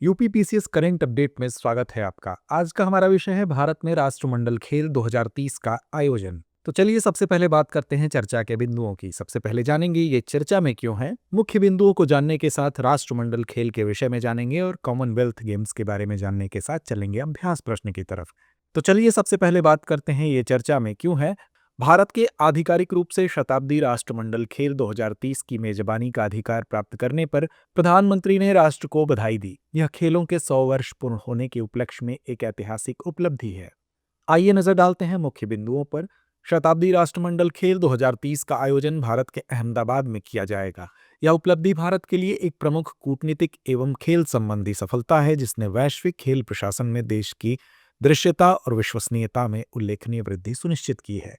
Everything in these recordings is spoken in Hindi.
यूपीपीसीएस करंट अपडेट में स्वागत है आपका। आज का हमारा विषय है भारत में राष्ट्रमंडल खेल 2030 का आयोजन। तो चलिए सबसे पहले बात करते हैं चर्चा के बिंदुओं की। सबसे पहले जानेंगे ये चर्चा में क्यों है। मुख्य बिंदुओं को जानने के साथ राष्ट्रमंडल खेल के विषय में जानेंगे और कॉमनवेल्थ गेम्स के बारे में जानने के साथ चलेंगे अभ्यास प्रश्न की तरफ। तो चलिए सबसे पहले बात करते हैं ये चर्चा में क्यों है। भारत के आधिकारिक रूप से शताब्दी राष्ट्रमंडल खेल 2030 की मेजबानी का अधिकार प्राप्त करने पर प्रधानमंत्री ने राष्ट्र को बधाई दी। यह खेलों के 100 वर्ष पूर्ण होने के उपलक्ष्य में एक ऐतिहासिक उपलब्धि है। आइए नजर डालते हैं मुख्य बिंदुओं पर। शताब्दी राष्ट्रमंडल खेल 2030 का आयोजन भारत के अहमदाबाद में किया जाएगा। यह उपलब्धि भारत के लिए एक प्रमुख कूटनीतिक एवं खेल संबंधी सफलता है, जिसने वैश्विक खेल प्रशासन में देश की दृश्यता और विश्वसनीयता में उल्लेखनीय वृद्धि सुनिश्चित की है।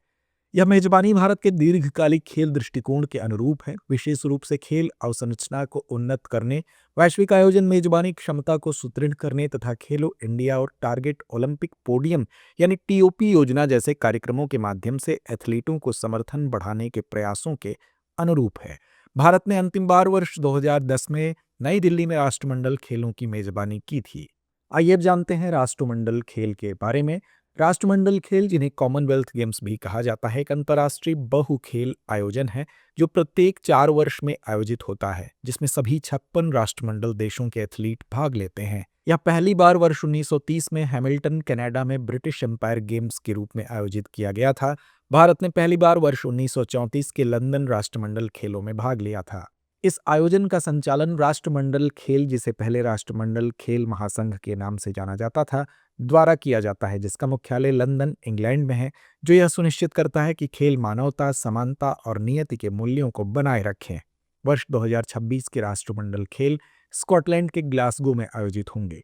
यह मेजबानी भारत के दीर्घकालिक खेल दृष्टिकोण के अनुरूप है, विशेष रूप से खेल अवसंरचना को उन्नत करने, वैश्विक आयोजन मेजबानी क्षमता को सुदृढ़ करने तथा खेलो इंडिया और टारगेट ओलंपिक पोडियम यानी टीओपी योजना जैसे कार्यक्रमों के माध्यम से एथलीटों को समर्थन बढ़ाने के प्रयासों के अनुरूप है। भारत ने अंतिम बार वर्ष 2010 में नई दिल्ली में राष्ट्रमंडल खेलों की मेजबानी की थी। आइए अब जानते हैं राष्ट्रमंडल खेल के बारे में। राष्ट्रमंडल खेल, जिन्हें कॉमनवेल्थ गेम्स भी कहा जाता है, एक अंतर्राष्ट्रीय बहु खेल आयोजन है जो प्रत्येक 4 वर्ष में आयोजित होता है, जिसमें सभी 56 राष्ट्रमंडल देशों के एथलीट भाग लेते हैं। यह पहली बार वर्ष 1930 में हैमिल्टन, कनाडा में ब्रिटिश एम्पायर गेम्स के रूप में आयोजित किया गया था। भारत ने पहली बार वर्ष 1934 के लंदन राष्ट्रमंडल खेलों में भाग लिया था। इस आयोजन का संचालन राष्ट्रमंडल खेल, जिसे पहले राष्ट्रमंडल खेल महासंघ के नाम से जाना जाता था, द्वारा किया जाता है, जिसका मुख्यालय लंदन, इंग्लैंड में है, जो यह सुनिश्चित करता है कि खेल मानवता, समानता और नियति के मूल्यों को बनाए रखें। वर्ष 2026 के राष्ट्रमंडल खेल स्कॉटलैंड के ग्लासगो में आयोजित होंगे।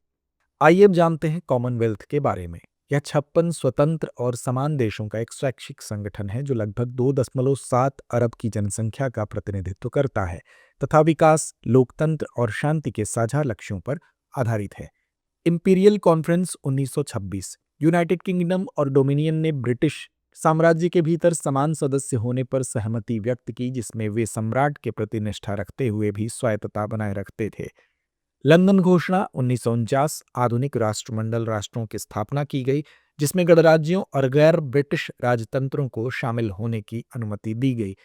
आइए अब जानते हैं कॉमनवेल्थ के बारे में। यह 56 स्वतंत्र और समान देशों का एक स्वैच्छिक संगठन है जो लगभग 2.7 अरब की जनसंख्या का प्रतिनिधित्व करता है तथा विकास, लोकतंत्र और शांति के साझा लक्ष्यों पर आधारित है। इंपीरियल कॉन्फ्रेंस 1926 यूनाइटेड किंगडम और डोमिनियन ने ब्रिटिश साम्राज्य के भीतर समान सदस्य होने पर सहमति व्यक्त की, जिसमें वे सम्राट के प्रति निष्ठा रखते हुए भी स्वायत्तता बनाए रखते थे। लंदन घोषणा 1949 आधुनिक राष्ट्रमंडल राष्ट्रों की स्थापना की गई, जिसमें गणराज्यों और गैर ब्रिटिश राजतंत्रों को शामिल होने की अनुमति दी गई।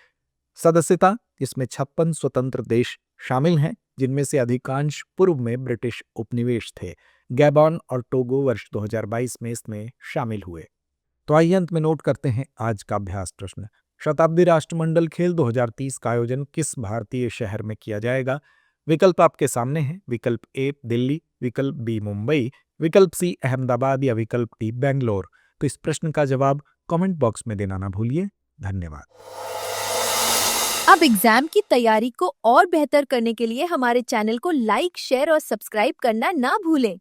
सदस्यता, इसमें 56 स्वतंत्र देश शामिल हैं, जिनमें से अधिकांश पूर्व में ब्रिटिश उपनिवेश थे। गैबॉन और टोगो वर्ष 2022 में इसमें शामिल हुए। तो आइए अंत में नोट करते हैं आज का अभ्यास प्रश्न। शताब्दी राष्ट्रमंडल खेल 2030 का आयोजन किस भारतीय शहर में किया जाएगा? विकल्प आपके सामने हैं। विकल्प ए दिल्ली, विकल्प बी मुंबई, विकल्प सी अहमदाबाद या विकल्प डी बेंगलोर। तो इस प्रश्न का जवाब कमेंट बॉक्स में देना ना भूलिए। धन्यवाद। अब एग्जाम की तैयारी को और बेहतर करने के लिए हमारे चैनल को लाइक, शेयर और सब्सक्राइब करना ना भूलें।